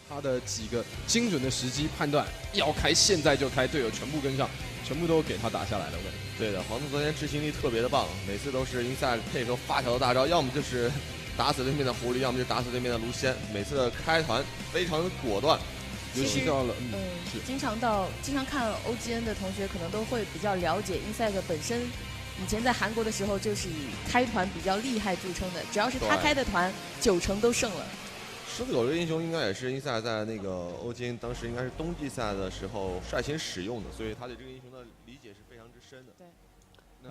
他的几个精准的时机判断，要开现在就开，队友全部跟上，全部都给他打下来了。对的，黄蜂昨天执行力特别的棒，每次都是inside配合发条的大招，要么就是打死对面的狐狸，要么就是打死对面的卢仙，每次的开团非常的果断。其实，经常看 OGN 的同学可能都会比较了解 inside 本身。以前在韩国的时候，就是以开团比较厉害著称的，只要是他开的团，90%都胜了。狮子狗这个英雄应该也是inside在那个欧金当时应该是冬季赛的时候率先使用的，所以他对这个英雄的理解是非常之深的。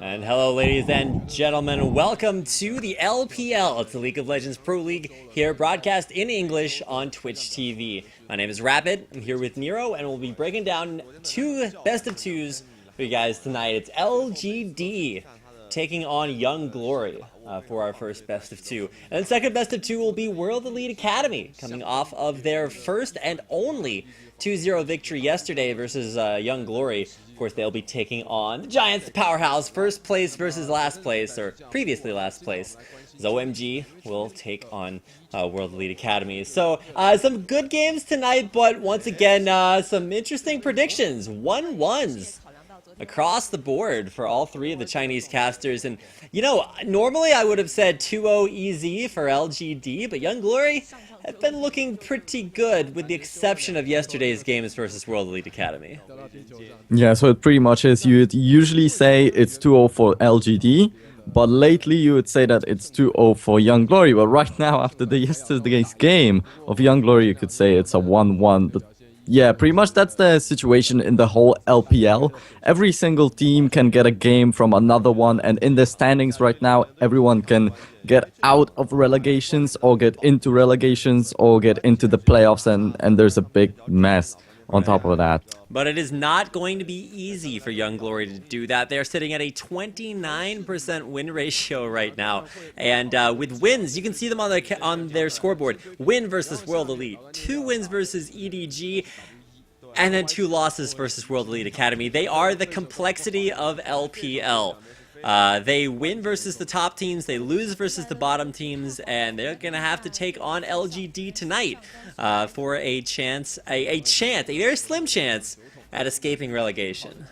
And hello, ladies and gentlemen. Welcome to the LPL. It's the League of Legends Pro League here, broadcast in English on Twitch TV. My name is Rapid. I'm here with Nero, and we'll be breaking down two best of twos for you guys tonight. It's LGD taking on Young Glory for our first best of two. And the second best of two will be World Elite Academy, coming off of their first and only 2-0 victory yesterday versus Young Glory. Of course, they'll be taking on the Giants, the powerhouse, first place versus last place, or previously last place. OMG will take on World Elite Academy. So, some good games tonight, but once again, some interesting predictions. 1-1s across the board for all three of the Chinese casters. And, you know, normally I would have said 2-0 EZ for LGD, but Young Glory have been looking pretty good with the exception of yesterday's games versus World Elite Academy. Yeah, so it pretty much is. You'd usually say it's 2-0 for LGD, but lately you would say that it's 2-0 for Young Glory. But right now, after the yesterday's game of Young Glory, you could say it's a 1-1. But yeah, pretty much that's the situation in the whole LPL. Every single team can get a game from another one, and in the standings right now, everyone can get out of relegations or get into relegations or get into the playoffs, and there's a big mess on top of that. But it is not going to be easy for Young Glory to do that. They're sitting at a 29% win ratio right now. And with wins, you can see them on their scoreboard. Win versus World Elite, 2 wins versus EDG, and then 2 losses versus World Elite Academy. They are the complexity of LPL. They win versus the top teams, they lose versus the bottom teams, and they're going to have to take on LGD tonight for a chance, a very slim chance at escaping relegation.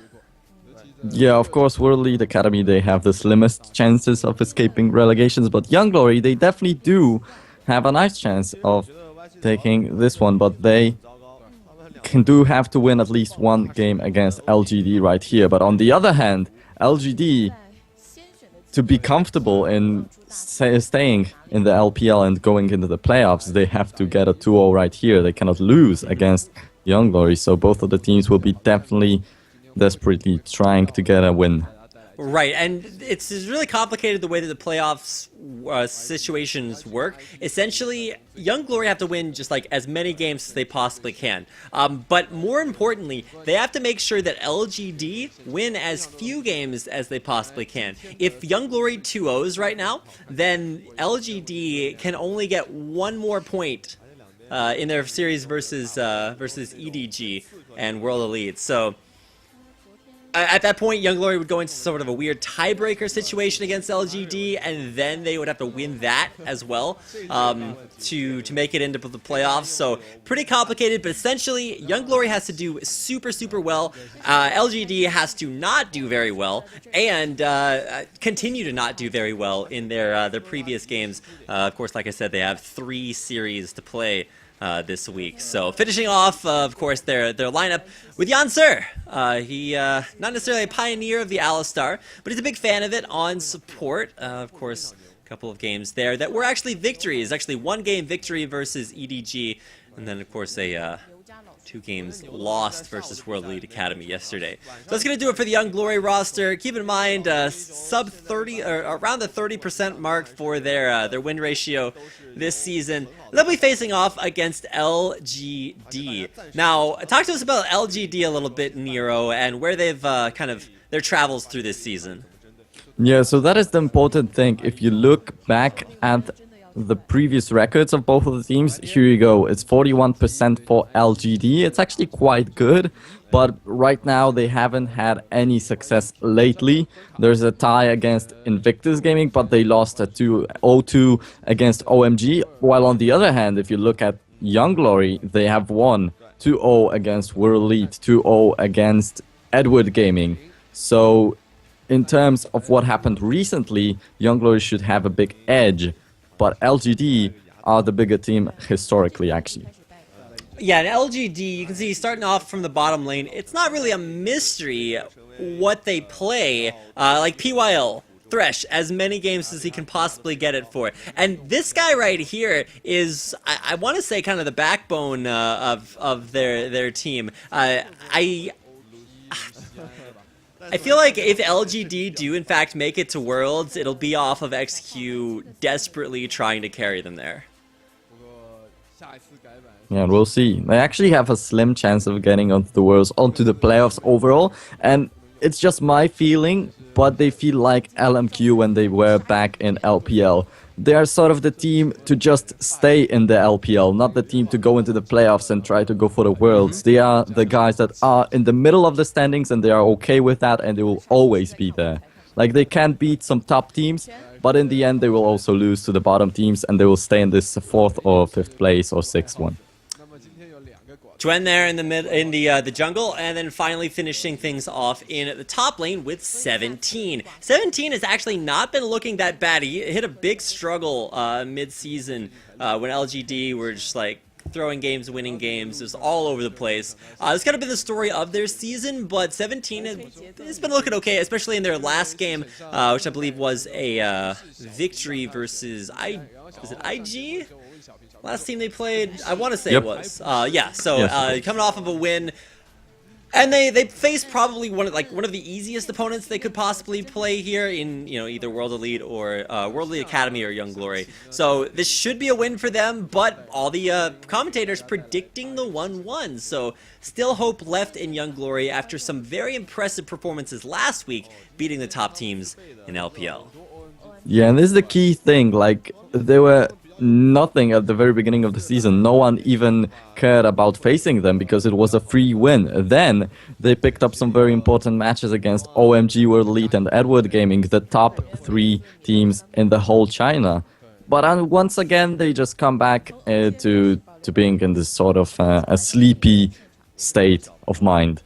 Yeah, of course, World Elite Academy, they have the slimmest chances of escaping relegations, but Young Glory, they definitely do have a nice chance of taking this one, but they do have to win at least one game against LGD right here. But on the other hand, LGD, to be comfortable in staying in the LPL and going into the playoffs, they have to get a 2-0 right here. They cannot lose against Young Glory, so both of the teams will be definitely desperately trying to get a win. Right, and it's really complicated the way that the playoffs situations work. Essentially, Young Glory have to win just like as many games as they possibly can. But more importantly, they have to make sure that LGD win as few games as they possibly can. If Young Glory 2-0s right now, then LGD can only get one more point in their series versus EDG and World Elite. So at that point, Young Glory would go into sort of a weird tiebreaker situation against LGD, and then they would have to win that as well to make it into the playoffs. So pretty complicated, but essentially, Young Glory has to do super, super well. LGD has to not do very well, and continue to not do very well in their previous games. Of course, like I said, they have 3 series to play this week. So finishing off, of course, their lineup with Yansur. He not necessarily a pioneer of the Alistar, but he's a big fan of it on support. Of course, a couple of games there that were actually victories. Actually, 1-game victory versus EDG, and then of course a 2 games lost versus World Elite Academy yesterday. So that's going to do it for the Young Glory roster. Keep in mind, sub 30 or around the 30% mark for their win ratio this season. They'll be facing off against LGD. Now, talk to us about LGD a little bit, Nero, and where they've kind of their travels through this season. Yeah, so that is the important thing. If you look back at the previous records of both of the teams, here you go. It's 41% for LGD. It's actually quite good, but right now they haven't had any success lately. There's a tie against Invictus Gaming, but they lost a 2-0-2 against OMG. While on the other hand, if you look at Young Glory, they have won 2-0 against World Elite, 2-0 against Edward Gaming. So in terms of what happened recently, Young Glory should have a big edge, but LGD are the bigger team historically, actually. Yeah, and LGD, you can see starting off from the bottom lane, it's not really a mystery what they play. Like PYL, Thresh, as many games as he can possibly get it for. And this guy right here is, I want to say, kind of the backbone of their team. I feel like if LGD do in fact make it to Worlds, it'll be off of XQ desperately trying to carry them there. Yeah, we'll see. They actually have a slim chance of getting onto the Worlds, onto the playoffs overall, and it's just my feeling, but they feel like LMQ when they were back in LPL. They are sort of the team to just stay in the LPL, not the team to go into the playoffs and try to go for the Worlds. They are the guys that are in the middle of the standings and they are okay with that, and they will always be there. Like, they can beat some top teams, but in the end they will also lose to the bottom teams and they will stay in this 4th or 5th place or 6th one. Jwen there in the jungle, and then finally finishing things off in the top lane with 17. 17 has actually not been looking that bad. He hit a big struggle mid-season when LGD were just like throwing games, winning games. It was all over the place. It's kind of been the story of their season, but 17 has been looking okay, especially in their last game, which I believe was a victory versus IG? Last team they played, I want to say it was. Yeah, so Yes. Coming off of a win, and they faced probably one of the easiest opponents they could possibly play here in either World Elite or World Elite Academy or Young Glory. So this should be a win for them, but all the commentators predicting the 1-1. So still hope left in Young Glory after some very impressive performances last week, beating the top teams in LPL. Yeah, and this is the key thing. Like, they were nothing at the very beginning of the season. No one even cared about facing them because it was a free win. Then they picked up some very important matches against OMG, World Elite and Edward Gaming, the top 3 teams in the whole China. But once again, they just come back to being in this sort of a sleepy state of mind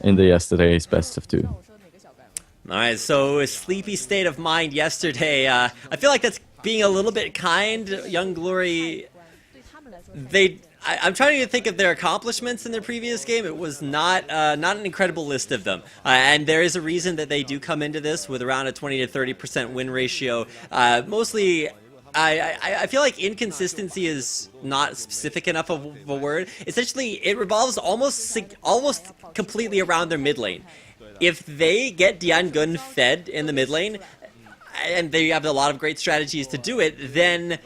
in the yesterday's best of 2. Alright, so a sleepy state of mind yesterday. I feel like that's being a little bit kind. Young Glory, I'm trying to think of their accomplishments in their previous game. It was not an incredible list of them. And there is a reason that they do come into this with around a 20 to 30% win ratio. Mostly, I feel like inconsistency is not specific enough of a word. Essentially, it revolves almost completely around their mid lane. If they get Diangun fed in the mid lane, and they have a lot of great strategies to do it, then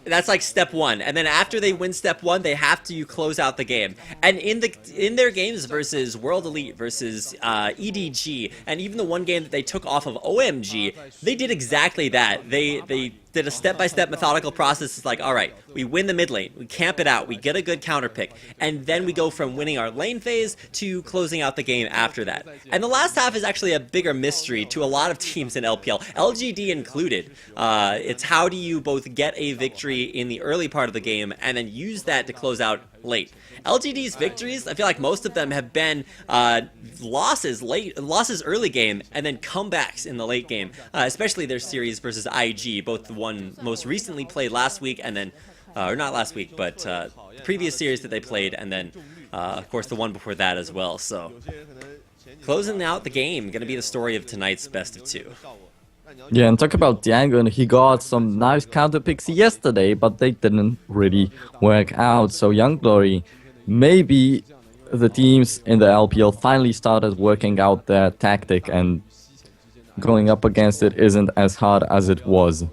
that's like step 1. And then after they win step 1, they have to close out the game. And in their games versus World Elite, versus EDG, and even the one game that they took off of OMG, they did exactly that. They did a step-by-step methodical process. It's like, all right, we win the mid lane, we camp it out, we get a good counter pick, and then we go from winning our lane phase to closing out the game after that. And the last half is actually a bigger mystery to a lot of teams in LPL, LGD included. It's how do you both get a victory in the early part of the game and then use that to close out late. LGD's victories, I feel like most of them have been losses early game and then comebacks in the late game, especially their series versus IG, both the one most recently played last week and then, or not last week, but the previous series that they played, and then of course the one before that as well. So closing out the game, going to be the story of tonight's best of 2. Yeah, and talk about Diangun, he got some nice counter picks yesterday, but they didn't really work out. So Young Glory, maybe the teams in the LPL finally started working out their tactic, and going up against it isn't as hard as it was.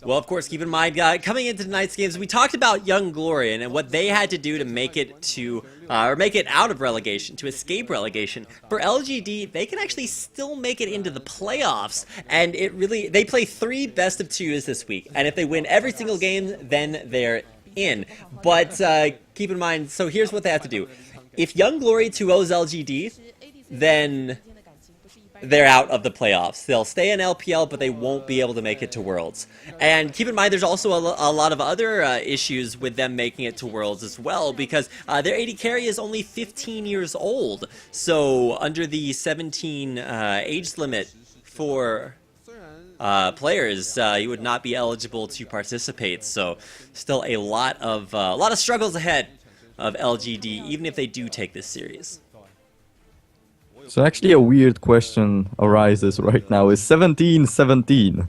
Well, of course, keep in mind, coming into tonight's games, we talked about Young Glory and what they had to do to make it to, or make it out of relegation, to escape relegation. For LGD, they can actually still make it into the playoffs, and they play 3 best of 2s this week, and if they win every single game, then they're in. But keep in mind, so here's what they have to do. If Young Glory 2-0s LGD, then they're out of the playoffs. They'll stay in LPL, but they won't be able to make it to Worlds. And keep in mind, there's also a lot of other issues with them making it to Worlds as well, because their AD carry is only 15 years old. So under the 17 age limit for players, you would not be eligible to participate. So still a lot of struggles ahead of LGD, even if they do take this series. So actually a weird question arises right now. Is 17-17?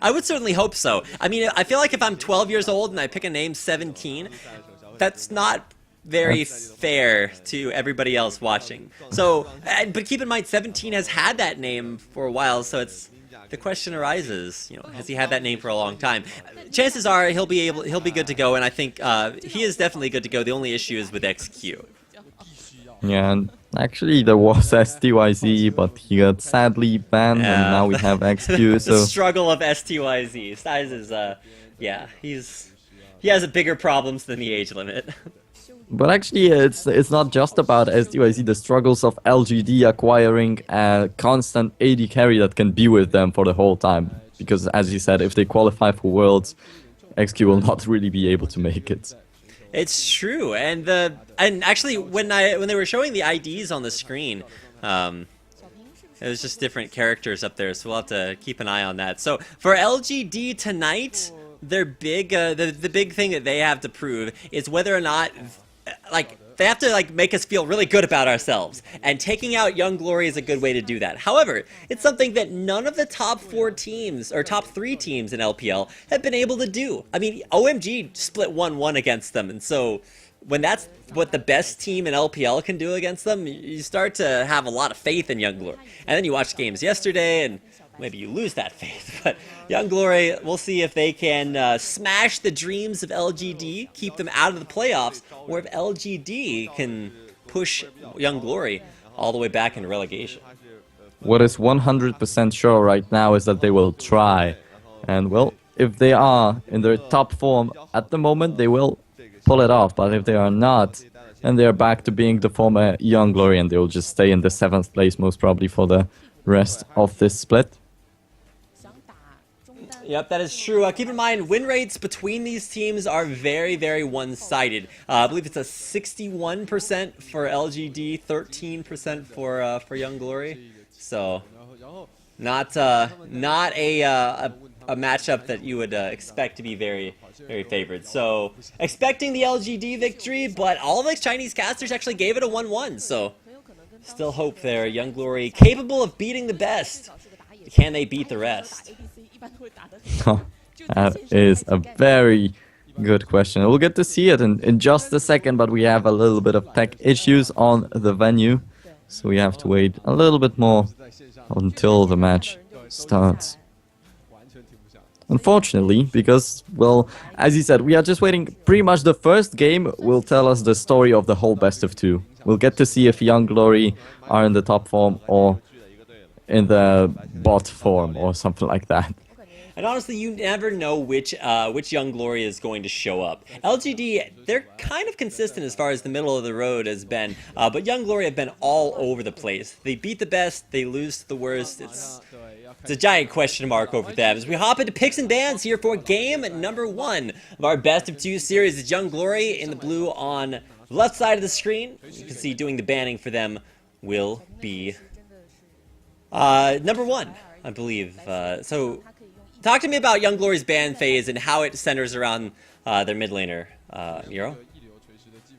I would certainly hope so. I mean, I feel like if I'm 12 years old and I pick a name 17, that's not very fair to everybody else watching. So, but keep in mind, 17 has had that name for a while, so the question arises, has he had that name for a long time? Chances are he'll be good to go, and I think he is definitely good to go. The only issue is with XQ. Yeah, and actually there was STYZ, but he got sadly banned, and now we have XQ. So the struggle of STYZ. Styz is, he has bigger problems than the age limit. But actually, it's not just about STYZ. The struggles of LGD acquiring a constant AD carry that can be with them for the whole time. Because as you said, if they qualify for Worlds, XQ will not really be able to make it. It's true, and actually when they were showing the IDs on the screen, it was just different characters up there, so we'll have to keep an eye on that. So for LGD tonight, their big the big thing that they have to prove is whether or not they have to make us feel really good about ourselves, and taking out Young Glory is a good way to do that. However, it's something that none of the top 4 teams or top 3 teams in LPL have been able to do. I mean, OMG split 1-1 against them, and so when that's what the best team in LPL can do against them, you start to have a lot of faith in Young Glory. And then you watch games yesterday, and maybe you lose that faith, but Young Glory, we'll see if they can smash the dreams of LGD, keep them out of the playoffs, or if LGD can push Young Glory all the way back in relegation. What is 100% sure right now is that they will try. And well, if they are in their top form at the moment, they will pull it off. But if they are not, then they are back to being the former Young Glory, and they will just stay in the 7th place most probably for the rest of this split. Yep, that is true. Keep in mind, win rates between these teams are very, very one-sided. I believe it's a 61% for LGD, 13% for Young Glory. So, not a matchup that you would expect to be very, very favored. So, expecting the LGD victory, but all of the Chinese casters actually gave it a 1-1. So, still hope there. Young Glory capable of beating the best. Can they beat the rest? That is a very good question. We'll get to see it in just a second, but we have a little bit of tech issues on the venue, so we have to wait a little bit more until the match starts. Unfortunately, because, well, as you said, we are just waiting. Pretty much the first game will tell us the story of the whole best of 2. We'll get to see if Young Glory are in the top form or in the bot form or something like that. And honestly, you never know which Young Glory is going to show up. LGD, they're kind of consistent as far as the middle of the road has been, but Young Glory have been all over the place. They beat the best, they lose to the worst. It's a giant question mark over them. As we hop into picks and bans here for game number 1 of our best of 2 series. It's Young Glory in the blue on the left side of the screen. You can see doing the banning for them will be number 1, I believe. So talk to me about Young Glory's ban phase and how it centers around their mid laner, Miro.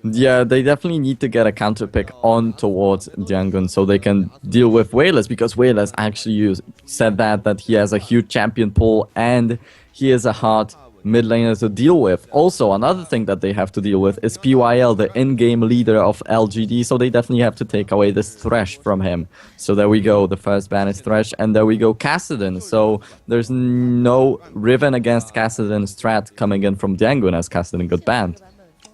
Yeah, they definitely need to get a counter pick on towards Diangun so they can deal with Wayless, because Wayless actually said that he has a huge champion pool and he is a hard mid laner to deal with. Also, another thing that they have to deal with is PYL, the in-game leader of LGD, so they definitely have to take away this Thresh from him. So there we go, the first ban is Thresh, and there we go, Kassadin. So there's no Riven against Kassadin strat coming in from Diangun as Kassadin got banned.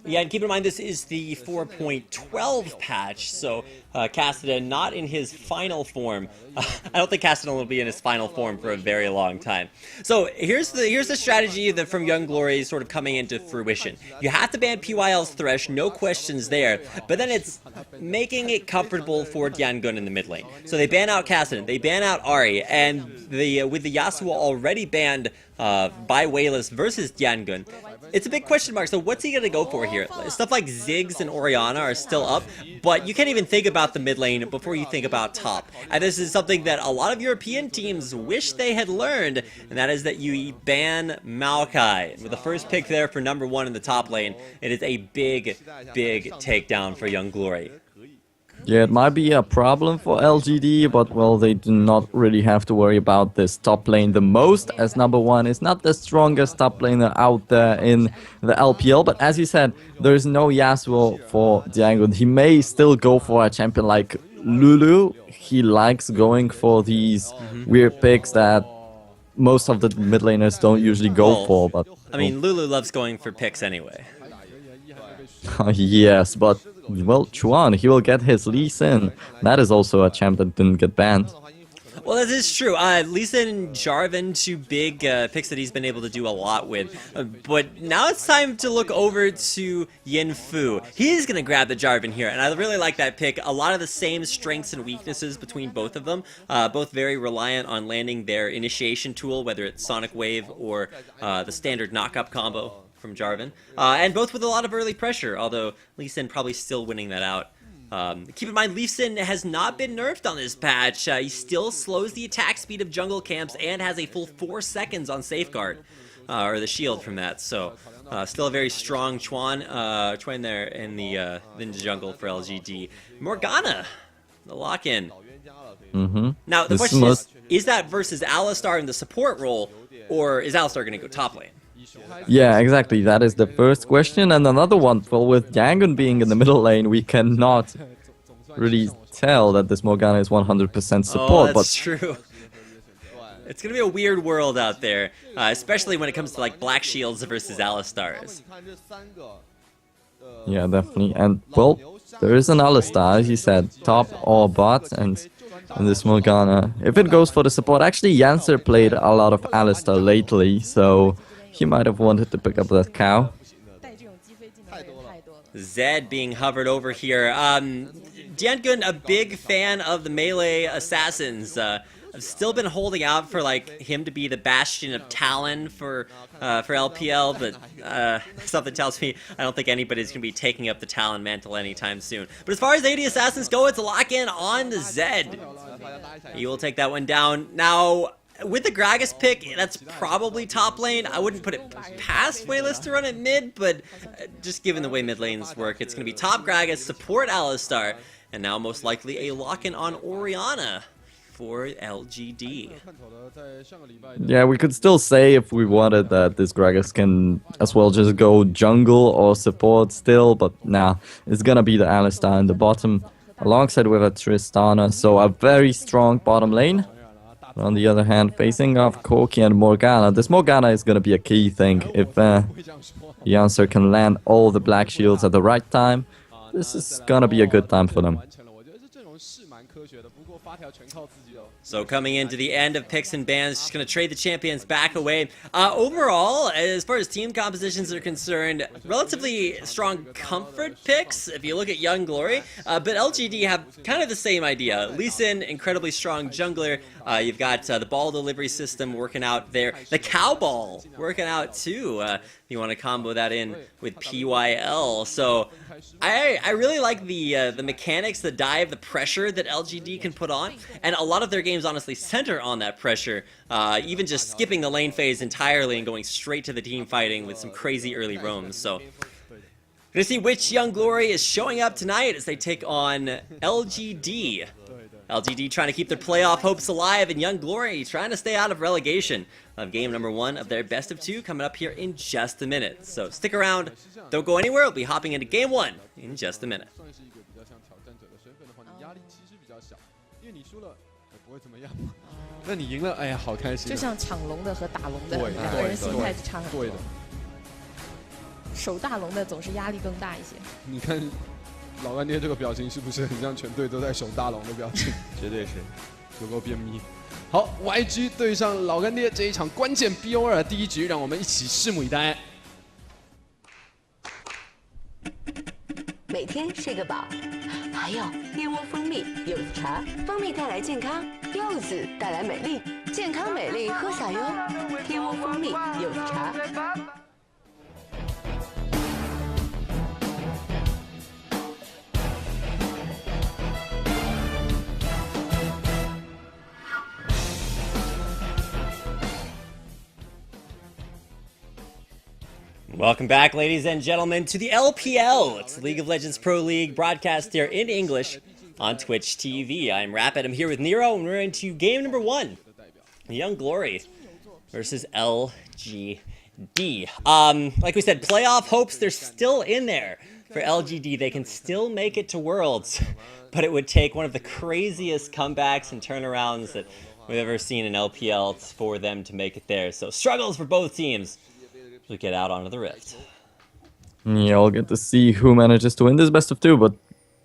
Yeah, and keep in mind this is the 4.12 patch, so Cassidy not in his final form. I don't think Cassidy will be in his final form for a very long time. So here's the strategy that from Young Glory sort of coming into fruition. You have to ban PYL's Thresh, no questions there, but then it's making it comfortable for Diangun in the mid lane. So they ban out Cassidy, they ban out Ahri, and with the Yasuo already banned by Wayless versus Diangun, it's a big question mark. So what's he gonna go for here? Stuff like Ziggs and Orianna are still up, but you can't even think about the mid lane before you think about top. And this is something that a lot of European teams wish they had learned, and that is that you ban Maokai. With the first pick there for #1 in the top lane, it is a big, big takedown for Young Glory. Yeah, it might be a problem for LGD, but well, they do not really have to worry about this top lane the most, as #1 is not the strongest top laner out there in the LPL. But as you said, there is no Yasuo for Diangun. He may still go for a champion like Lulu. He likes going for these weird picks that most of the mid laners don't usually go for. But I mean, Lulu loves going for picks anyway. yes, but well, Chuan, he will get his Lee Sin. That is also a champ that didn't get banned. Well, that is true. Lee Sin and Jarvan, two big picks that he's been able to do a lot with. But now it's time to look over to Yin Fu. He's going to grab the Jarvan here, and I really like that pick. A lot of the same strengths and weaknesses between both of them. Both very reliant on landing their initiation tool, whether it's Sonic Wave or the standard knock-up combo from Jarvan, and both with a lot of early pressure, although Lee Sin probably still winning that out. Keep in mind, Lee Sin has not been nerfed on this patch. He still slows the attack speed of jungle camps and has a full 4 seconds on Safeguard, or the shield from that, so still a very strong Chuan there in the jungle for LGD. Morgana, the lock-in. Now, the question is that versus Alistar in the support role, or is Alistar going to go top lane? Yeah, exactly. That is the first question. And another one, well, with Diangun being in the middle lane, we cannot really tell that this Morgana is 100% support. Oh, that's true. It's going to be a weird world out there, especially when it comes to like Black Shields versus Alistars. Yeah, definitely. And, well, there is an Alistar, as you said, top or bot, and this Morgana. If it goes for the support, actually, Yancer played a lot of Alistar lately, so he might have wanted to pick up that cow. Zed being hovered over here. Diangun, a big fan of the melee assassins. I've still been holding out for like him to be the bastion of Talon for LPL, but something tells me I don't think anybody's going to be taking up the Talon mantle anytime soon. But as far as AD assassins go, it's a lock-in on the Zed. He will take that one down. Now, with the Gragas pick, that's probably top lane. I wouldn't put it past Wayless to run it mid, but just given the way mid lanes work, it's going to be top Gragas, support Alistar, and now most likely a lock-in on Orianna for LGD. Yeah, we could still say if we wanted that this Gragas can as well just go jungle or support still, but nah, it's going to be the Alistar in the bottom, alongside with a Tristana, so a very strong bottom lane. On the other hand, facing off Corki and Morgana, this Morgana is going to be a key thing. If Yancer can land all the black shields at the right time, this is going to be a good time for them. So coming into the end of picks and bans, just going to trade the champions back away. Overall, as far as team compositions are concerned, relatively strong comfort picks if you look at Young Glory. But LGD have kind of the same idea. Lee Sin, incredibly strong jungler. You've got the ball delivery system working out there. The cow ball working out too. You want to combo that in with PYL. So I really like the mechanics, the dive, the pressure that LGD can put on. And a lot of their games honestly center on that pressure. Even just skipping the lane phase entirely and going straight to the team fighting with some crazy early roams. So gonna see which Young Glory is showing up tonight as they take on LGD. LGD trying to keep their playoff hopes alive, and Young Glory trying to stay out of relegation. Of game #1 of their best of 2 coming up here in just a minute. So stick around, don't go anywhere, we'll be hopping into game 1 in just a minute. 那你赢了，哎呀，好开心！就像抢龙的和打龙的两个人心态就差很多。对的。守大龙的总是压力更大一些。你看老干爹这个表情是不是很像全队都在守大龙的表情？绝对是，有够便秘。好 ，YG 对上老干爹这一场关键 BO2 的第一局，让我们一起拭目以待。每天睡个饱，还有燕窝蜂蜜柚子茶，蜂蜜带来健康，柚子带来美丽，健康美丽喝啥哟？燕窝蜂蜜柚子茶。Welcome back, ladies and gentlemen, to the LPL. It's League of Legends Pro League, broadcast here in English on Twitch TV. I'm Rapid. I'm here with Nero, and we're into game number 1. Young Glory versus LGD. Like we said, playoff hopes, they're still in there. For LGD, they can still make it to Worlds, but it would take one of the craziest comebacks and turnarounds that we've ever seen in LPL for them to make it there. So struggles for both teams to get out onto the Rift. Yeah, we'll get to see who manages to win this best of 2, but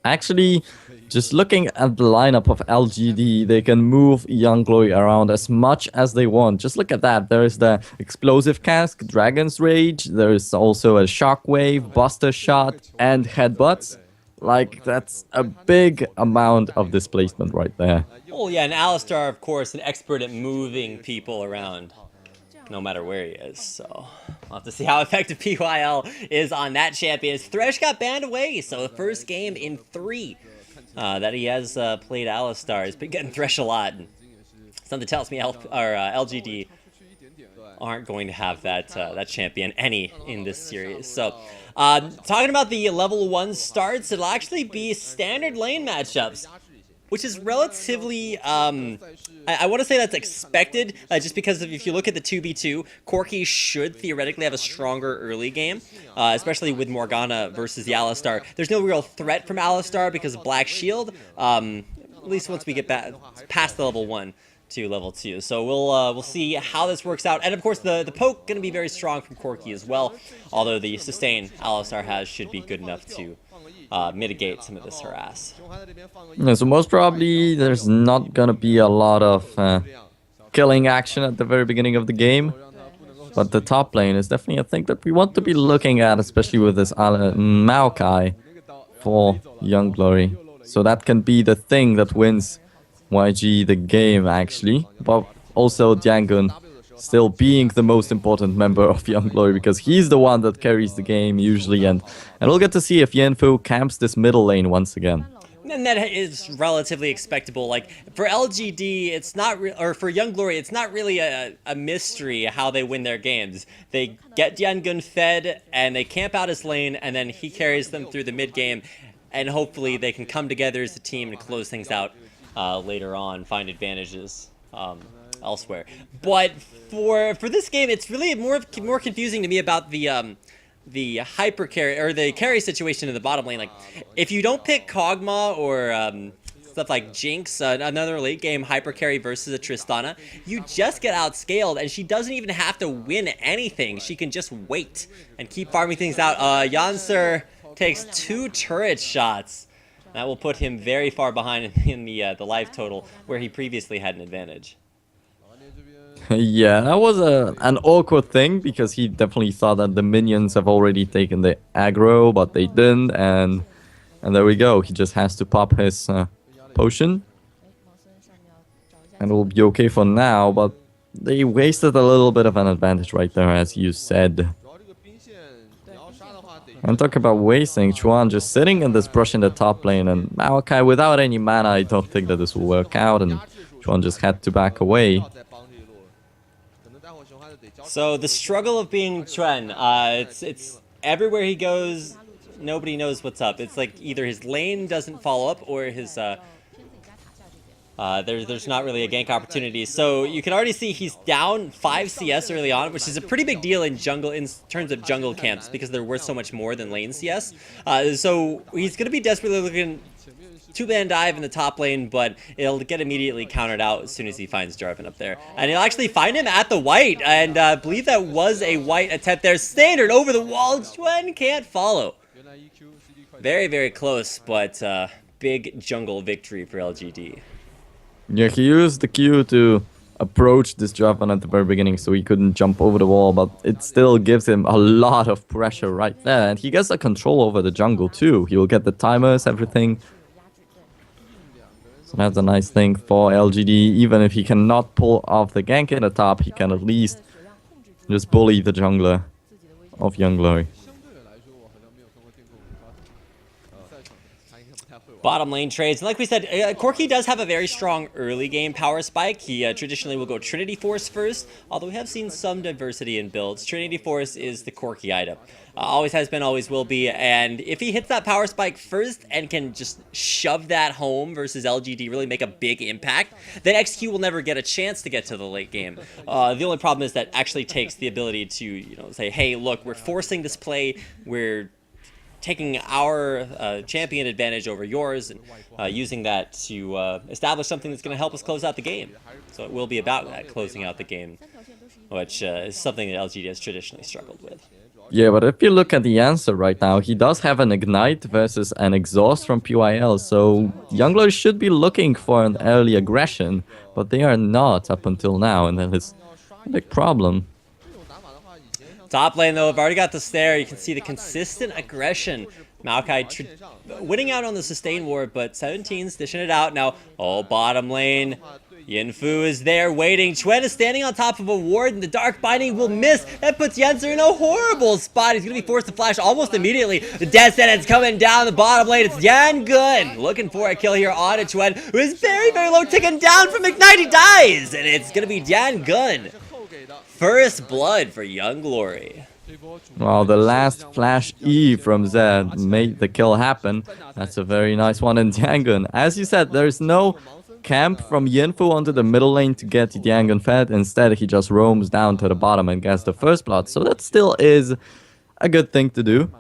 actually, just looking at the lineup of LGD, they can move Young Glory around as much as they want. Just look at that. There is the Explosive Cask, Dragon's Rage, there is also a Shockwave, Buster Shot, and Headbutts. Like, that's a big amount of displacement right there. Oh yeah, and Alistar, of course, an expert at moving people around, no matter where he is, so we'll have to see how effective PYL is on that champion. Thresh got banned away, so the first game in 3 that he has played Alistar. He's been getting Thresh a lot. And something tells me LGD aren't going to have that champion any in this series. So, talking about the level 1 starts, it'll actually be standard lane matchups, which is relatively, I want to say that's expected, just because if you look at the 2v2, Corki should theoretically have a stronger early game, especially with Morgana versus the Alistar. There's no real threat from Alistar because of Black Shield, at least once we get back past the level 1 to level 2. So we'll see how this works out. And of course the poke going to be very strong from Corki as well, although the sustain Alistar has should be good enough to mitigate some of this harass. Yeah, so most probably there's not gonna be a lot of killing action at the very beginning of the game, but the top lane is definitely a thing that we want to be looking at, especially with this Maokai for Young Glory. So that can be the thing that wins YG the game actually, but also Diangun still being the most important member of Young Glory because he's the one that carries the game usually, and we'll get to see if Yanfu camps this middle lane once again. And that is relatively expectable. Like for LGD, it's not, or for Young Glory, it's not really a mystery how they win their games. They get Diangun fed and they camp out his lane, and then he carries them through the mid game, and hopefully they can come together as a team and close things out later on, find advantages elsewhere. But for this game, it's really more confusing to me about the hyper carry or the carry situation in the bottom lane. Like if you don't pick Kog'Maw or stuff like Jinx, another late game hyper carry versus a Tristana, you just get outscaled, and she doesn't even have to win anything. She can just wait and keep farming things out. Yanser takes 2 turret shots. That will put him very far behind in the life total, where he previously had an advantage. Yeah, that was an awkward thing because he definitely thought that the minions have already taken the aggro, but they didn't, and there we go. He just has to pop his potion, and it'll be okay for now. But they wasted a little bit of an advantage right there, as you said. And talk about wasting, Chuan just sitting in this brush in the top lane, and Maokai without any mana, I don't think that this will work out, and Chuan just had to back away. So the struggle of being Chuan, it's everywhere he goes, nobody knows what's up. It's like either his lane doesn't follow up or his there's not really a gank opportunity. So you can already see he's down 5 CS early on, which is a pretty big deal in jungle in terms of jungle camps because they're worth so much more than lane CS. So he's going to be desperately looking two-man dive in the top lane, but it'll get immediately countered out as soon as he finds Jarvan up there. And he'll actually find him at the white, and I believe that was a white attempt there. Standard over the wall, Chuen can't follow. Very, very close, but big jungle victory for LGD. Yeah, he used the Q to approach this Jarvan at the very beginning so he couldn't jump over the wall, but it still gives him a lot of pressure right there. And he gets the control over the jungle too. He will get the timers, everything. So that's a nice thing for LGD. Even if he cannot pull off the gank in the top, he can at least just bully the jungler of Young Glory. Bottom lane trades. And like we said, Corki does have a very strong early game power spike. He traditionally will go Trinity Force first, although we have seen some diversity in builds. Trinity Force is the Corki item. Always has been, always will be. And if he hits that power spike first and can just shove that home versus LGD, really make a big impact, then XQ will never get a chance to get to the late game. The only problem is that actually takes the ability to, say, hey, look, we're forcing this play, we're taking our champion advantage over yours and using that to establish something that's going to help us close out the game. So it will be about that, closing out the game, which is something that LGD has traditionally struggled with. Yeah, but if you look at the answer right now, he does have an Ignite versus an Exhaust from PYL, so Young Glory should be looking for an early aggression, but they are not up until now, and that is a big problem. Top lane, though, I've already got the snare. You can see the consistent aggression. Maokai winning out on the sustain ward, but 17's dishing it out now. Oh, bottom lane. Yinfu is there waiting. Chuen is standing on top of a ward, and the Dark Binding will miss. That puts Yenser in a horrible spot. He's going to be forced to flash almost immediately. The Death Sentence coming down the bottom lane. It's Yan Gun looking for a kill here on Chuen, who is very, very low, ticking down from Ignite. He dies, and it's going to be Yan Gun. First blood for Young Glory. Well, the last flash E from Zed made the kill happen. That's a very nice one in Yangon. As you said, there's no camp from Yinfu onto the middle lane to get Yangon fed. Instead, he just roams down to the bottom and gets the first blood. So that still is a good thing to do,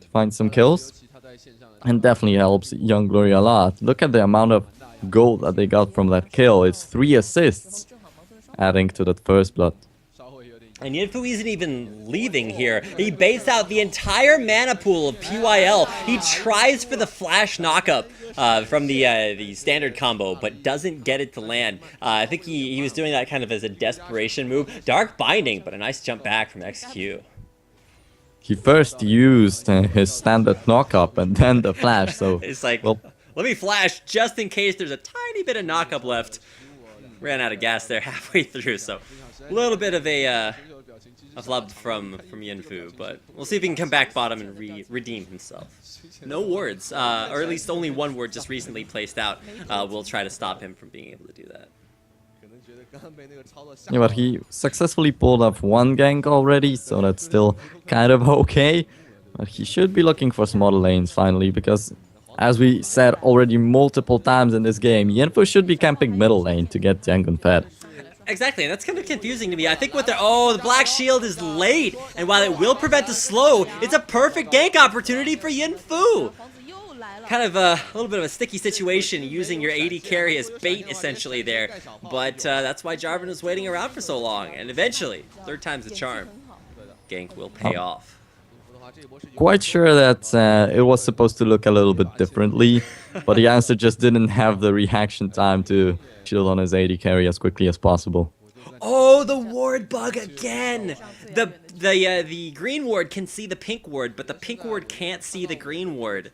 to find some kills. And definitely helps Young Glory a lot. Look at the amount of gold that they got from that kill. It's 3 assists. Adding to that first blood. And Yinfu isn't even leaving here. He baits out the entire mana pool of PYL. He tries for the flash knockup from the standard combo, but doesn't get it to land. I think he was doing that kind of as a desperation move. Dark Binding, but a nice jump back from XQ. He first used his standard knockup and then the flash, so... It's like, well, let me flash just in case there's a tiny bit of knockup left. Ran out of gas there halfway through, so a little bit of a flub from Yinfu, but we'll see if he can come back bottom and redeem himself. No wards, or at least only one ward just recently placed out. We'll try to stop him from being able to do that. Yeah, but he successfully pulled off one gank already, so that's still kind of okay. But he should be looking for some other lanes finally, because as we said already multiple times in this game, Yinfu should be camping middle lane to get Yangon fed. Exactly, and that's kind of confusing to me. I think what they're... Oh, the Black Shield is late, and while it will prevent the slow, it's a perfect gank opportunity for Yinfu. Kind of a little bit of a sticky situation using your AD carry as bait essentially there, but that's why Jarvan was waiting around for so long, and eventually, third time's the charm. Gank will pay off. Quite sure that it was supposed to look a little bit differently, but the answer just didn't have the reaction time to shield on his AD carry as quickly as possible. Oh, the ward bug again! The green ward can see the pink ward, but the pink ward can't see the green ward.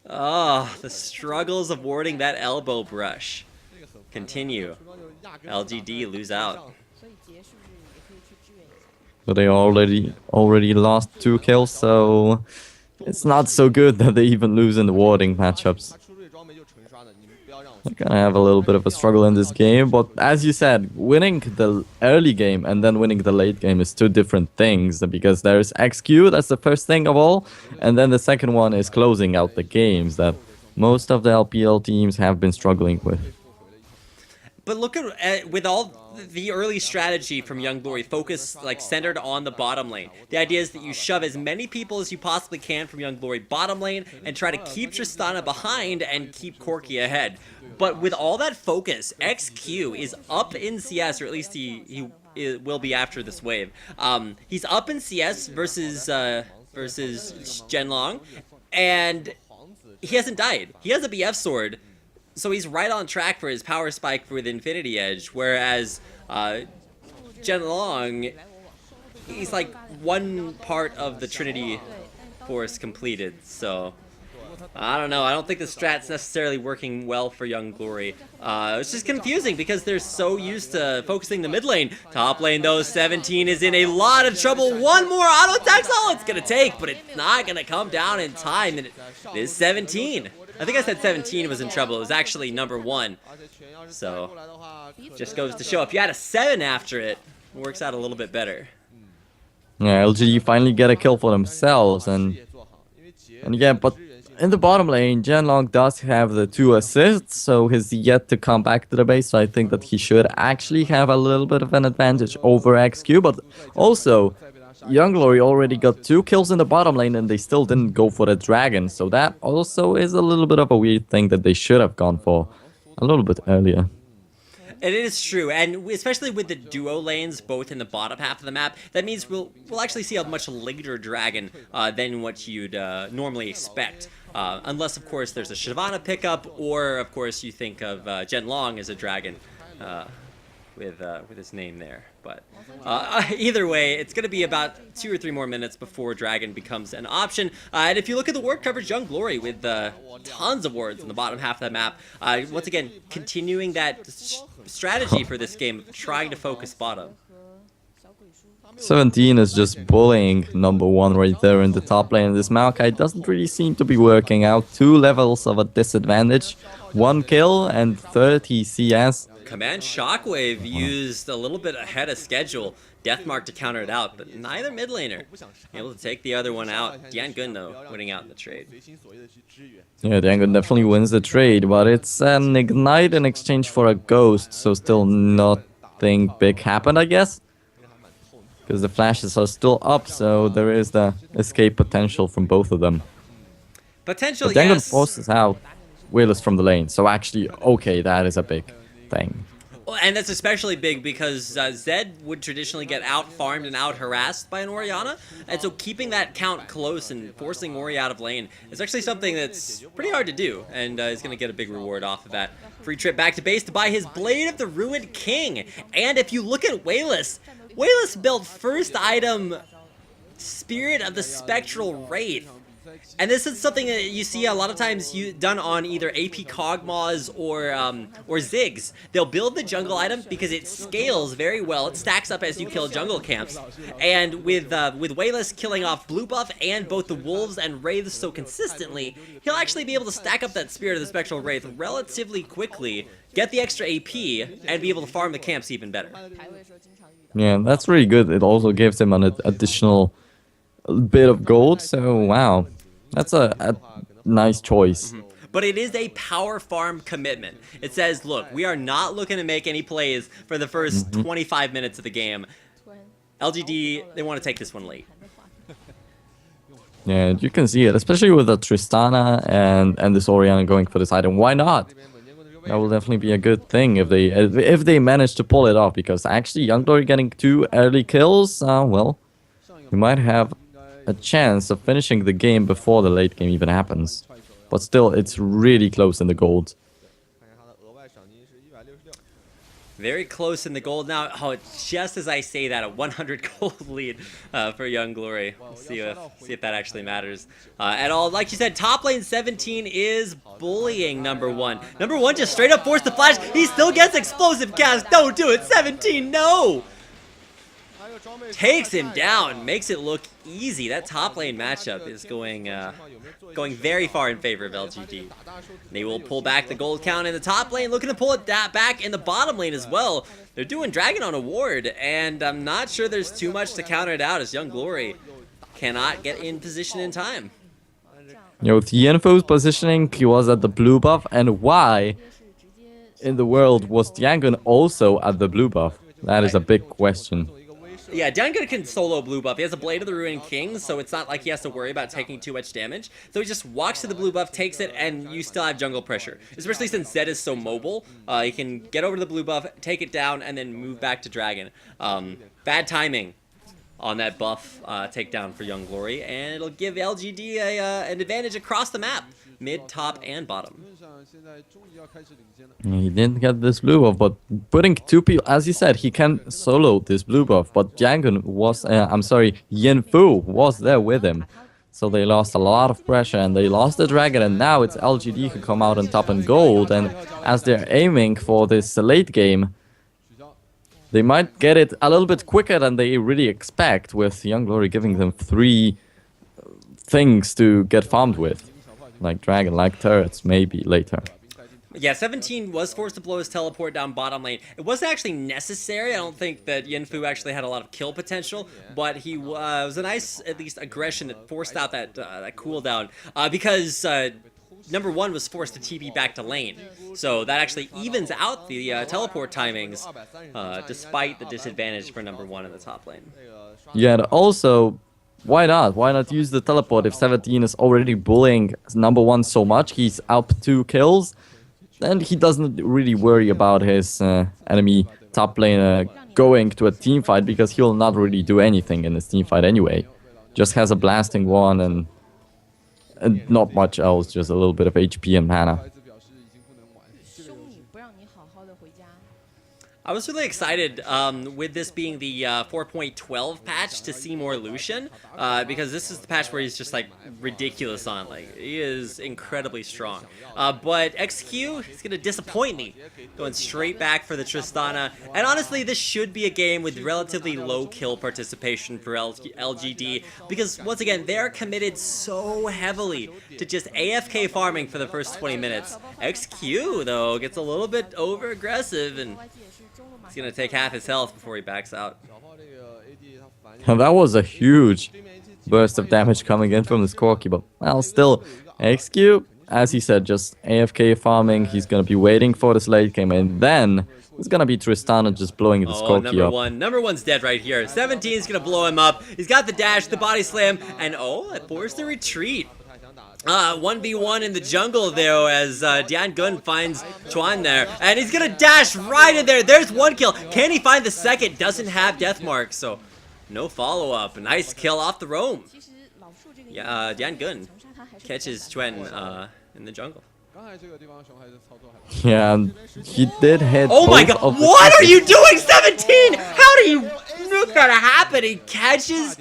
Oh, the struggles of warding that elbow brush continue. LGD lose out. So they already lost 2 kills, so it's not so good that they even lose in the warding matchups. They're gonna have a little bit of a struggle in this game, but as you said, winning the early game and then winning the late game is 2 different things, because there's XQ, that's the first thing of all, and then the second one is closing out the games that most of the LPL teams have been struggling with. But look at with all the early strategy from Young Glory, focus like centered on the bottom lane. The idea is that you shove as many people as you possibly can from Young Glory bottom lane and try to keep Tristana behind and keep Corki ahead. But with all that focus, XQ is up in CS, or at least he will be after this wave. He's up in CS versus Zhenlong, and he hasn't died. He has a BF sword. So he's right on track for his power spike with Infinity Edge, whereas Zhenlong, he's like one part of the Trinity Force completed, so I don't know. I don't think the strat's necessarily working well for Young Glory. It's just confusing because they're so used to focusing the mid lane. Top lane, though, 17 is in a lot of trouble. One more auto attack's all it's going to take, but it's not going to come down in time, and it is 17. I think I said 17 was in trouble. It was actually number 1. So, just goes to show if you had a 7 after it, it works out a little bit better. Yeah, LGD finally get a kill for themselves, and yeah, but in the bottom lane, Zhenlong does have the 2 assists, so he's yet to come back to the base, so I think that he should actually have a little bit of an advantage over XQ, but also Young Glory already got 2 kills in the bottom lane and they still didn't go for the dragon, so that also is a little bit of a weird thing that they should have gone for a little bit earlier. It is true, and especially with the duo lanes both in the bottom half of the map, that means we'll actually see a much later dragon than what you'd normally expect. Unless, of course, there's a Shyvana pickup, or, of course, you think of Zhenlong as a dragon with his name there. But either way, it's going to be about 2 or 3 more minutes before Dragon becomes an option. And if you look at the ward coverage, Young Glory with tons of wards in the bottom half of the map. Once again, continuing that strategy for this game, trying to focus bottom. 17 is just bullying number 1 right there in the top lane. This Maokai doesn't really seem to be working out. 2 levels of a disadvantage. 1 kill and 30 CS. Command Shockwave used a little bit ahead of schedule. Deathmark to counter it out, but neither mid laner able to take the other one out. Diangun, though, winning out in the trade. Yeah, Diangun definitely wins the trade, but it's an Ignite in exchange for a Ghost, so still nothing big happened, I guess. Because the flashes are still up, so there is the escape potential from both of them. Potential, but Diangun yes. forces out Willis from the lane, so actually, okay, that is a big thing. Well, and that's especially big because Zed would traditionally get out-farmed and out-harassed by an Orianna, and so keeping that count close and forcing Ori out of lane is actually something that's pretty hard to do, and he's going to get a big reward off of that. Free trip back to base to buy his Blade of the Ruined King, and if you look at Wayless built first item Spirit of the Spectral Wraith. And this is something that you see a lot of times done on either AP Kog'Maws or Ziggs. They'll build the jungle item because it scales very well. It stacks up as you kill jungle camps. And with Wayless killing off blue buff and both the wolves and wraiths so consistently, he'll actually be able to stack up that Spirit of the Spectral Wraith relatively quickly, get the extra AP, and be able to farm the camps even better. Yeah, that's really good. It also gives him an additional bit of gold, so wow. That's a nice choice. Mm-hmm. But it is a power farm commitment. It says, look, we are not looking to make any plays for the first 25 minutes of the game. LGD, they want to take this one late. Yeah, you can see it, especially with the Tristana and this Orianna going for this item. Why not? That will definitely be a good thing if they manage to pull it off, because actually Young Glory getting 2 early kills, well, you might have a chance of finishing the game before the late game even happens. But still, it's really close in the gold. Very close in the gold now. Oh, just as I say that, a 100 gold lead for Young Glory. We'll see if that actually matters at all. Like you said, top lane 17 is bullying number 1. Number 1 just straight up forced the flash. He still gets explosive cast. Don't do it. 17, no! Takes him down, makes it look easy. That top lane matchup is going very far in favor of LGD. They will pull back the gold count in the top lane, looking to pull it back in the bottom lane as well. They're doing Dragon on a ward, and I'm not sure there's too much to counter it out as Young Glory cannot get in position in time. You know, with Yenfo's positioning, he was at the blue buff, and why in the world was Diangun also at the blue buff? That is a big question. Yeah, Diangun can solo blue buff. He has a Blade of the Ruined King, so it's not like he has to worry about taking too much damage. So he just walks to the blue buff, takes it, and you still have jungle pressure. Especially since Zed is so mobile, he can get over to the blue buff, take it down, and then move back to Dragon. Bad timing on that buff takedown for Young Glory, and it'll give LGD an advantage across the map, mid, top, and bottom. He didn't get this blue buff, but putting two people, as you said, he can solo this blue buff, but Diangun was, Yanfu was there with him. So they lost a lot of pressure, and they lost the dragon, and now it's LGD who come out on top in gold, and as they're aiming for this late game, they might get it a little bit quicker than they really expect, with Young Glory giving them 3 things to get farmed with. Like dragon, like turrets, maybe later. Yeah, 17 was forced to blow his teleport down bottom lane. It wasn't actually necessary. I don't think that Yanfu actually had a lot of kill potential, but he was a nice, at least, aggression that forced out that cooldown. Because number 1 was forced to TP back to lane. So that actually evens out the teleport timings, despite the disadvantage for number 1 in the top lane. Yeah, and also, why not? Why not use the teleport if 17 is already bullying number 1 so much? He's up 2 kills. And he doesn't really worry about his enemy top laner going to a team fight, because he'll not really do anything in this team fight anyway. Just has a blasting one and not much else, just a little bit of HP and mana. I was really excited with this being the 4.12 patch to see more Lucian, because this is the patch where he's just like ridiculous on. Like, he is incredibly strong. But XQ is going to disappoint me, going straight back for the Tristana. And honestly, this should be a game with relatively low kill participation for LGD, because once again, they're committed so heavily to just AFK farming for the first 20 minutes. XQ, though, gets a little bit over aggressive, and he's going to take half his health before he backs out. And that was a huge burst of damage coming in from this Corki, but well, still, XQ, as he said, just AFK farming. He's going to be waiting for this late game, and then it's going to be Tristana just blowing this Corki up. Number one's dead right here. 17 is going to blow him up. He's got the dash, the body slam, and it forced the retreat. 1v1 in the jungle, though, as Diangun finds Chuan there. And he's going to dash right in there. There's 1 kill. Can he find the second? Doesn't have death mark, so no follow-up. Nice kill off the roam. Yeah, Diangun catches Chuan in the jungle. Yeah, he did hit. Oh my god, what are you doing, 17? How do you make that happen? He catches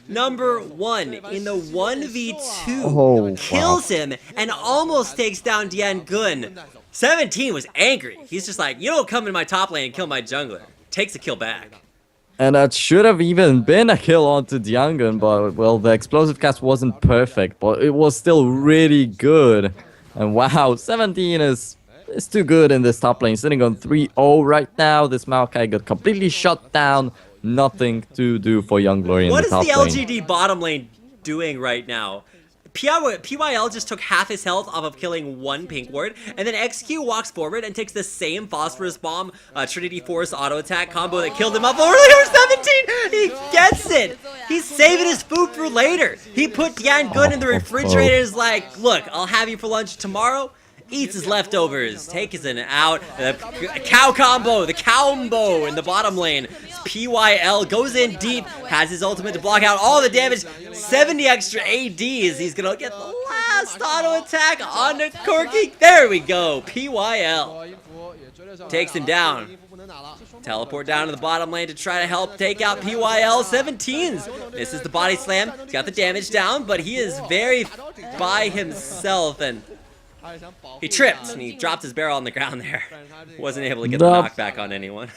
number 1 in the 1v2, kills him, and almost takes down Diangun. 17 was angry. He's just like, you don't come in my top lane and kill my jungler. Takes a kill back. And that should have even been a kill onto Diangun, but well, the explosive cast wasn't perfect, but it was still really good. And wow, 17 is too good in this top lane, sitting on 3-0 right now. This Maokai got completely shut down. Nothing to do for Young Glory in the top lane. What is the LGD bottom lane doing right now? PYL just took half his health off of killing 1 pink ward, and then XQ walks forward and takes the same phosphorus bomb, Trinity Force auto attack combo that killed him off earlier. 17! He gets it! He's saving his food for later. He put Diangun in the refrigerator, is like, look, I'll have you for lunch tomorrow. Eats his leftovers, takes it out. The cow combo, the combo in the bottom lane. PYL goes in deep, has his ultimate to block out all the damage. 70 extra ADs. He's gonna get the last auto attack on the Corki. There we go. PYL takes him down. Teleport down to the bottom lane to try to help take out PYL. 17s. This is the body slam. He's got the damage down, but he is very by himself, and he tripped and he dropped his barrel on the ground there. Wasn't able to get the knockback on anyone.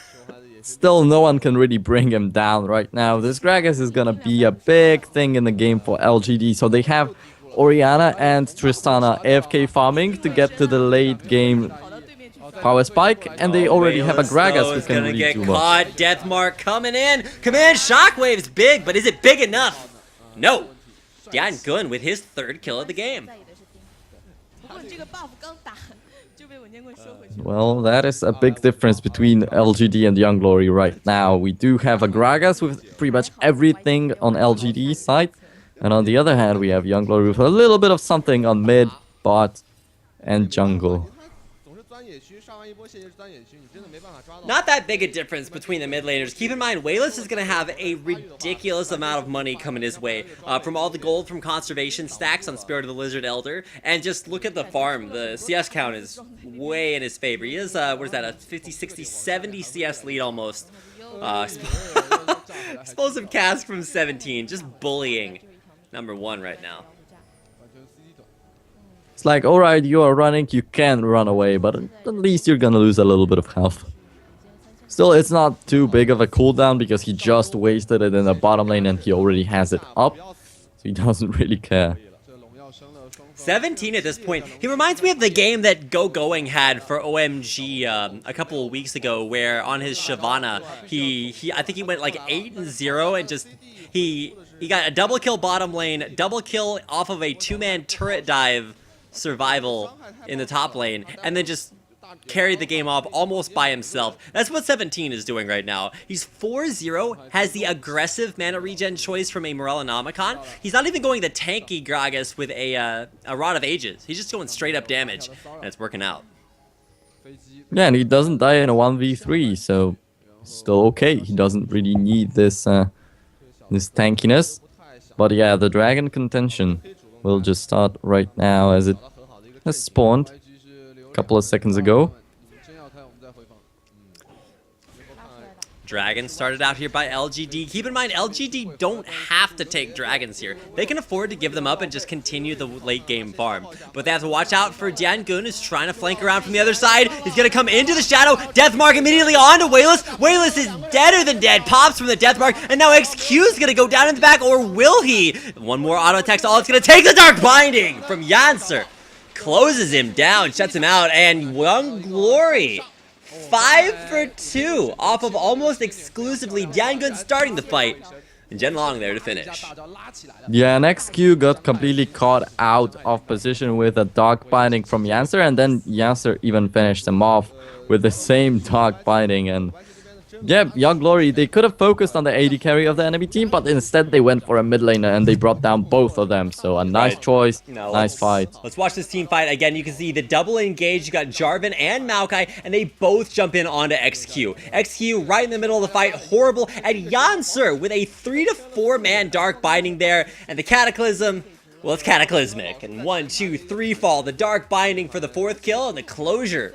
Still, no one can really bring him down right now. This Gragas is gonna be a big thing in the game for LGD. So they have Orianna and Tristana AFK farming to get to the late game power spike, and they already have a Gragas who can really do much. Death mark coming in. Command Shockwave's big, but is it big enough? No. Diangun with his 3rd kill of the game. Well, that is a big difference between LGD and Young Glory right now. We do have a Gragas with pretty much everything on LGD side. And on the other hand, we have Young Glory with a little bit of something on mid, bot, and jungle. Not that big a difference between the mid laners. Keep in mind, Wayless is going to have a ridiculous amount of money coming his way from all the gold from conservation stacks on Spirit of the Lizard Elder. And just look at the farm. The CS count is way in his favor. He is, what is that, a 50, 60, 70 CS lead almost. Explosive cast from 17, just bullying #1 right now. It's like, alright, you are running, you can run away, but at least you're gonna lose a little bit of health. Still, it's not too big of a cooldown because he just wasted it in the bottom lane and he already has it up. So he doesn't really care. 17 at this point. He reminds me of the game that Going had for OMG a couple of weeks ago, where on his Shyvana, I think he went like 8-0 and just he got a double kill bottom lane, double kill off of a 2-man turret dive survival in the top lane, and then just carried the game off almost by himself. That's what 17 is doing right now. He's 4-0, has the aggressive mana regen choice from a Morellonomicon. He's not even going the tanky Gragas with a Rod of Ages. He's just going straight up damage, and it's working out. Yeah, and he doesn't die in a 1v3, so still okay. He doesn't really need this this tankiness. But yeah, the dragon contention will just start right now as it has spawned a couple of seconds ago. Dragon started out here by LGD. Keep in mind, LGD don't have to take dragons here. They can afford to give them up and just continue the late game farm. But they have to watch out for Diangun, who's trying to flank around from the other side. He's going to come into the shadow. Deathmark immediately on to Wayless. Wayless is deader than dead. Pops from the Deathmark. And now XQ is going to go down in the back, or will he? One more auto text. All it's going to take the Dark Binding from Yancer. Closes him down, shuts him out, and Young Glory 5 for 2 off of almost exclusively Diangun starting the fight, and Zhenlong there to finish. Yeah, and XQ got completely caught out of position with a Dark Binding from Yancer, and then Yancer even finished him off with the same Dark Binding. And yeah, Young Glory, they could have focused on the AD carry of the enemy team, but instead they went for a mid laner and they brought down both of them. So a nice choice, nice fight. Let's watch this team fight. Again, you can see the double engage. You got Jarvan and Maokai, and they both jump in onto XQ. XQ right in the middle of the fight, horrible. And Yancer with a 3 to 4 man Dark Binding there. And the Cataclysm, well, it's cataclysmic. And 1, 2, 3 fall. The Dark Binding for the 4th kill, and the closure.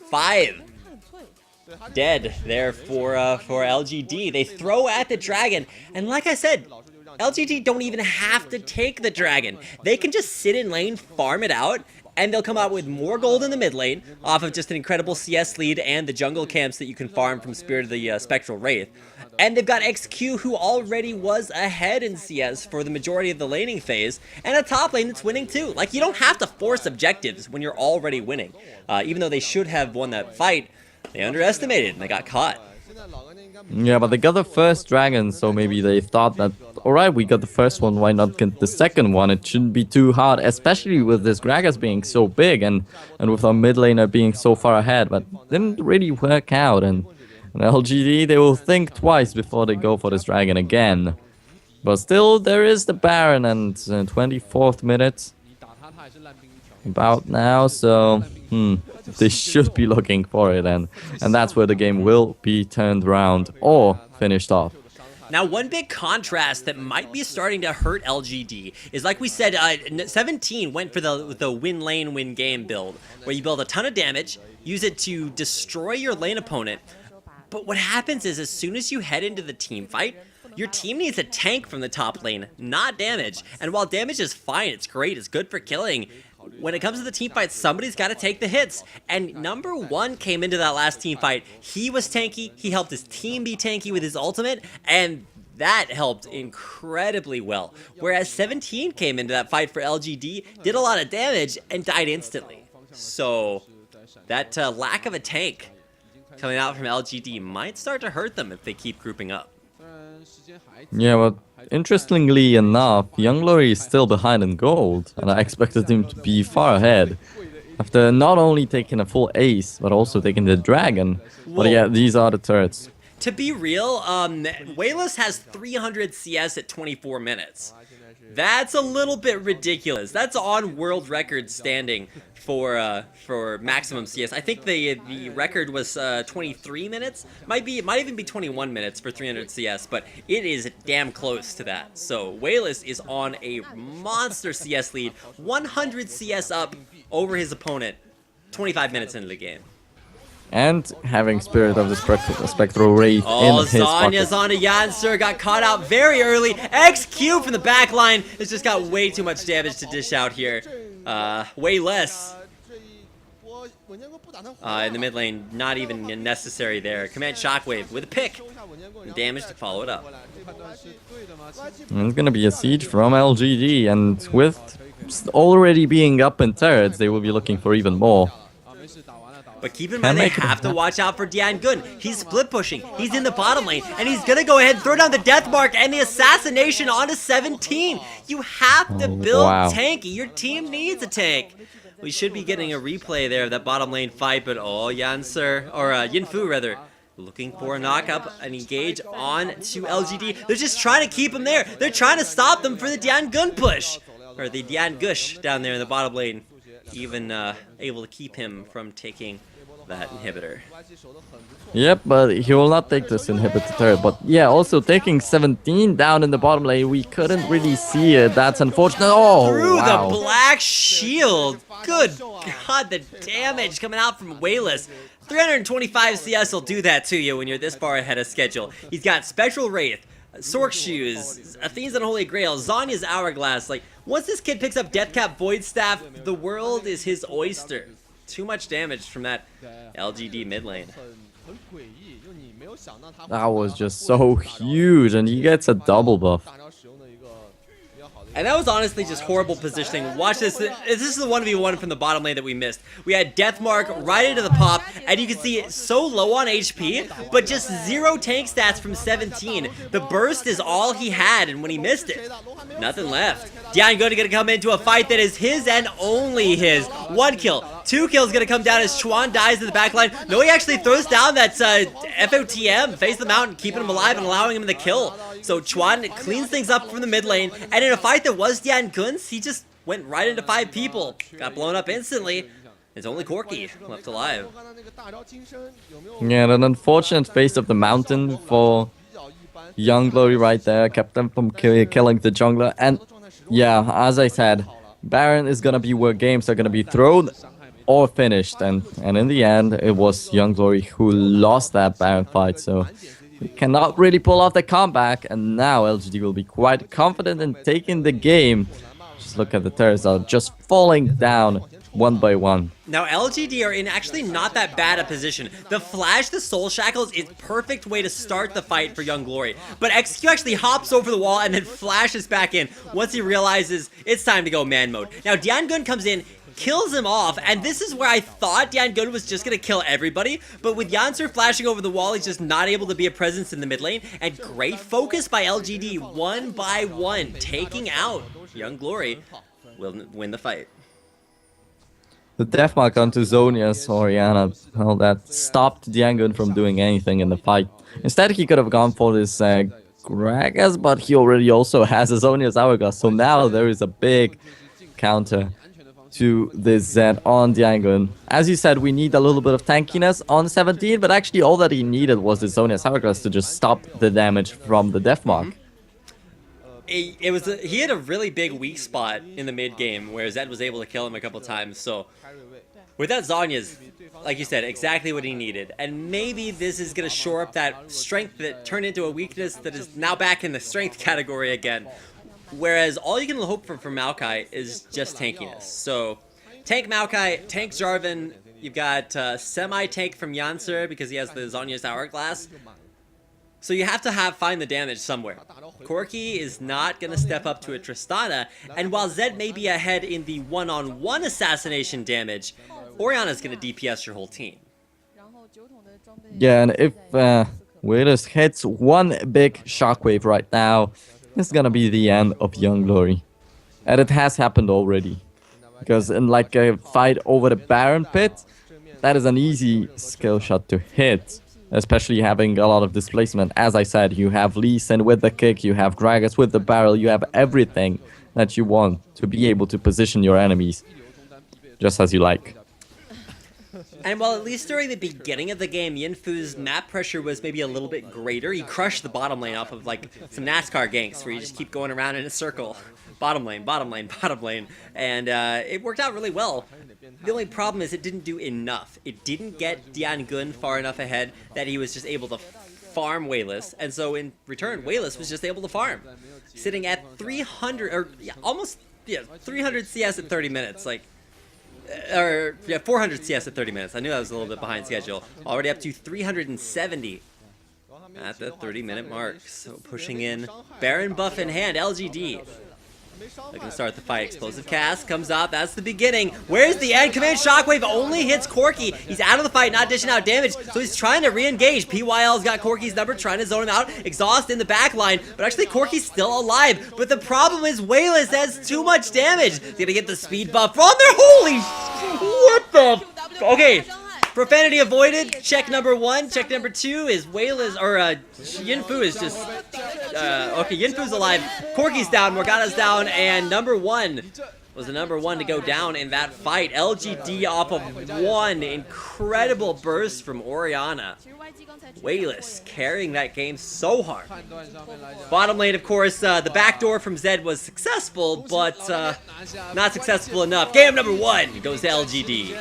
5. Dead there for LGD. They throw at the dragon, and like I said, LGD don't even have to take the dragon. They can just sit in lane, farm it out, and they'll come out with more gold in the mid lane off of just an incredible CS lead and the jungle camps that you can farm from Spirit of the Spectral Wraith. And they've got XQ, who already was ahead in CS for the majority of the laning phase, and a top lane that's winning too. Like, you don't have to force objectives when you're already winning. Even though they should have won that fight, they underestimated and they got caught. Yeah, but they got the first dragon, so maybe they thought that, alright, we got the first one, why not get the second one? It shouldn't be too hard, especially with this Gragas being so big and with our mid laner being so far ahead, but didn't really work out. And LGD, they will think twice before they go for this dragon again. But still, there is the Baron, and 24th minute about now, so they should be looking for it, and that's where the game will be turned around or finished off. Now, one big contrast that might be starting to hurt LGD is, like we said, 17 went for the win lane, win game build, where you build a ton of damage, use it to destroy your lane opponent. But what happens is, as soon as you head into the team fight, your team needs a tank from the top lane, not damage. And while damage is fine, it's great, it's good for killing, when it comes to the team fight, somebody's got to take the hits. And #1 came into that last team fight. He was tanky. He helped his team be tanky with his ultimate, and that helped incredibly well. Whereas 17 came into that fight for LGD, did a lot of damage, and died instantly. So that lack of a tank coming out from LGD might start to hurt them if they keep grouping up. Yeah, but interestingly enough, Young Glory is still behind in gold, and I expected him to be far ahead. After not only taking a full ace, but also taking the dragon. But yeah, these are the turrets. To be real, Wayless has 300 CS at 24 minutes. That's a little bit ridiculous. That's on world record standing for maximum CS. I think the record was 23 minutes. Might even be 21 minutes for 300 CS, but it is damn close to that. So Wayless is on a monster CS lead, 100 CS up over his opponent, 25 minutes into the game. And having Spirit of the Spectral Wraith in his Zanya's pocket. on a Yancer, got caught out very early. XQ from the back line has just got way too much damage to dish out here. Way less. In the mid lane, not even necessary there. Command Shockwave with a pick. Damage to follow it up. And it's gonna be a siege from LGD, and with already being up in turrets, they will be looking for even more. But keep in mind, they have to watch out for Dian Gun. He's split pushing. He's in the bottom lane. And he's going to go ahead and throw down the death mark and the assassination onto 17. You have to build tanky. Your team needs a tank. We should be getting a replay there of that bottom lane fight. But Yancer, or Yinfu rather, looking for a knockup, an engage on to LGD. They're just trying to keep him there. They're trying to stop them for the Dian Gun push. Or the Dian Gush down there in the bottom lane. Even able to keep him from taking that inhibitor. Yep, but he will not take this inhibitor turret. But yeah, also taking 17 down in the bottom lane, we couldn't really see it. That's unfortunate. Oh, through wow. the black shield. Good God, the damage coming out from Wayless. 325 CS will do that to you when you're this far ahead of schedule. He's got Spectral Wraith, Sork Shoes, Athene's Unholy Grail, Zanya's Hourglass. Like, once this kid picks up Deathcap Void Staff, the world is his oyster. Too much damage from that LGD mid lane. That was just so huge, and he gets a double buff. And that was honestly just horrible positioning. Watch this. This is the 1v1 from the bottom lane that we missed. We had Deathmark right into the pop, and you can see it so low on HP, but just 0 tank stats from 17. The burst is all he had, and when he missed it, nothing left. Dian Gun gonna come into a fight that is his and only his. 1 kill. 2 kills gonna come down as Chuan dies in the backline. No, he actually throws down that FOTM, face the mountain, keeping him alive and allowing him the kill. So Chuan cleans things up from the mid lane, and in a fight that was Dian Gun's, he just went right into 5 people. Got blown up instantly. It's only Corki left alive. Yeah, an unfortunate face of the mountain for Young Glory right there. Kept them from killing the jungler. And yeah, as I said, Baron is gonna be where games are gonna be thrown or finished. And in the end, it was Young Glory who lost that Baron fight. So we cannot really pull off the comeback. And now LGD will be quite confident in taking the game. Just look at the turrets are just falling down one by one. Now LGD are in actually not that bad a position. The flash, the soul shackles is perfect way to start the fight for Young Glory. But XQ actually hops over the wall and then flashes back in once he realizes it's time to go man mode. Now Dian Gun comes in, kills him off, and this is where I thought Dian Gun was just gonna kill everybody, but with Yancer flashing over the wall, he's just not able to be a presence in the mid lane, and great focus by LGD, one by one, taking out Young Glory, will win the fight. The deathmark onto Zonia's Oriana, well, that stopped Dian Gun from doing anything in the fight. Instead, he could have gone for this Gragas, but he already also has a Zonia's Hourglass, so now there is a big counter to this Zed on Dian Gun. As you said, we need a little bit of tankiness on 17, but actually all that he needed was the Zonia's Hourglass to just stop the damage from the deathmark. He had a really big weak spot in the mid game where Zed was able to kill him a couple times. So with that Zanya's, like you said, exactly what he needed. And maybe this is going to shore up that strength that turned into a weakness that is now back in the strength category again. Whereas all you can hope for from Maokai is just tankiness. So tank Maokai, tank Jarvan. You've got semi-tank from Yancer because he has the Zanya's Hourglass. So you have to find the damage somewhere. Corki is not going to step up to a Tristana, and while Zed may be ahead in the one-on-one assassination damage, Oriana's going to DPS your whole team. Yeah, and if Wayless hits one big shockwave right now, it's going to be the end of Young Glory. And it has happened already. Because in like a fight over the Baron pit, that is an easy skill shot to hit. Especially having a lot of displacement. As I said, you have Lee Sin with the kick, you have Gragas with the barrel, you have everything that you want to be able to position your enemies just as you like. And while at least during the beginning of the game, Yinfu's map pressure was maybe a little bit greater, he crushed the bottom lane off of like some NASCAR ganks where you just keep going around in a circle. Bottom lane, bottom lane, bottom lane. And it worked out really well. The only problem is it didn't do enough. It didn't get Dian Gun far enough ahead that he was just able to farm Wayless. And so in return, Wayless was just able to farm. Sitting at 300, or yeah, almost 300 CS at 30 minutes. Like, or yeah, 400 CS at 30 minutes. I knew I was a little bit behind schedule. Already up to 370 at the 30-minute mark. So pushing in, Baron buff in hand, LGD. Looking to start the fight. Explosive cast comes out. That's the beginning. Where's the end? Command Shockwave only hits Corki. He's out of the fight, not dishing out damage, so he's trying to re-engage. PYL's got Corki's number, trying to zone him out. Exhaust in the back line, but actually Corki's still alive. But the problem is Wayless has too much damage. He's gonna get the speed buff from there. Holy, what the? Okay. Profanity avoided. Check number 1. Check number 2 is Wayless, or Yinfu is just, okay, Yinfu's alive. Corki's down, Morgana's down, and number 1 was the number 1 to go down in that fight. LGD off of 1 incredible burst from Orianna. Wayless carrying that game so hard. Bottom lane, of course, the backdoor from Zed was successful, but not successful enough. Game number 1 goes to LGD.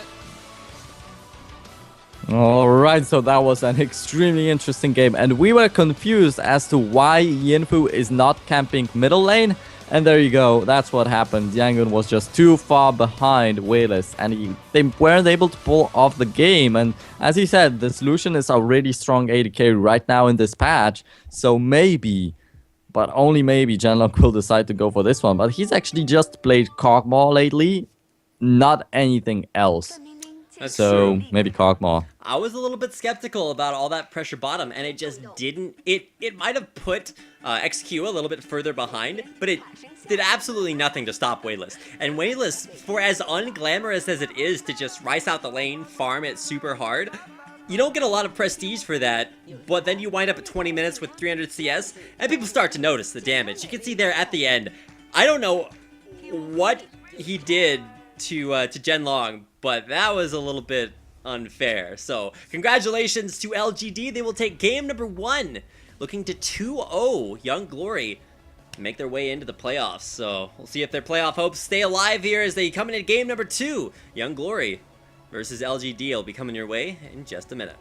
Alright, so that was an extremely interesting game, and we were confused as to why Yinfu is not camping middle lane, and there you go, that's what happened. Yangun was just too far behind Wayless, and they weren't able to pull off the game, and as he said, the solution is a really strong AD carry right now in this patch, so maybe, but only maybe, Genlock will decide to go for this one, but he's actually just played Kog'Maw lately, not anything else. That's so true. Maybe Kog'Maw. I was a little bit skeptical about all that pressure bottom, and it just didn't. It might have put XQ a little bit further behind, but it did absolutely nothing to stop Wayless. And Wayless, for as unglamorous as it is to just rice out the lane, farm it super hard, you don't get a lot of prestige for that, but then you wind up at 20 minutes with 300 CS, and people start to notice the damage. You can see there at the end. I don't know what he did to Genlong, but that was a little bit unfair. So congratulations to LGD. They will take game number 1, looking to 2-0 Young Glory, make their way into the playoffs. So we'll see if their playoff hopes stay alive here as they come into game number 2. Young Glory versus LGD will be coming your way in just a minute.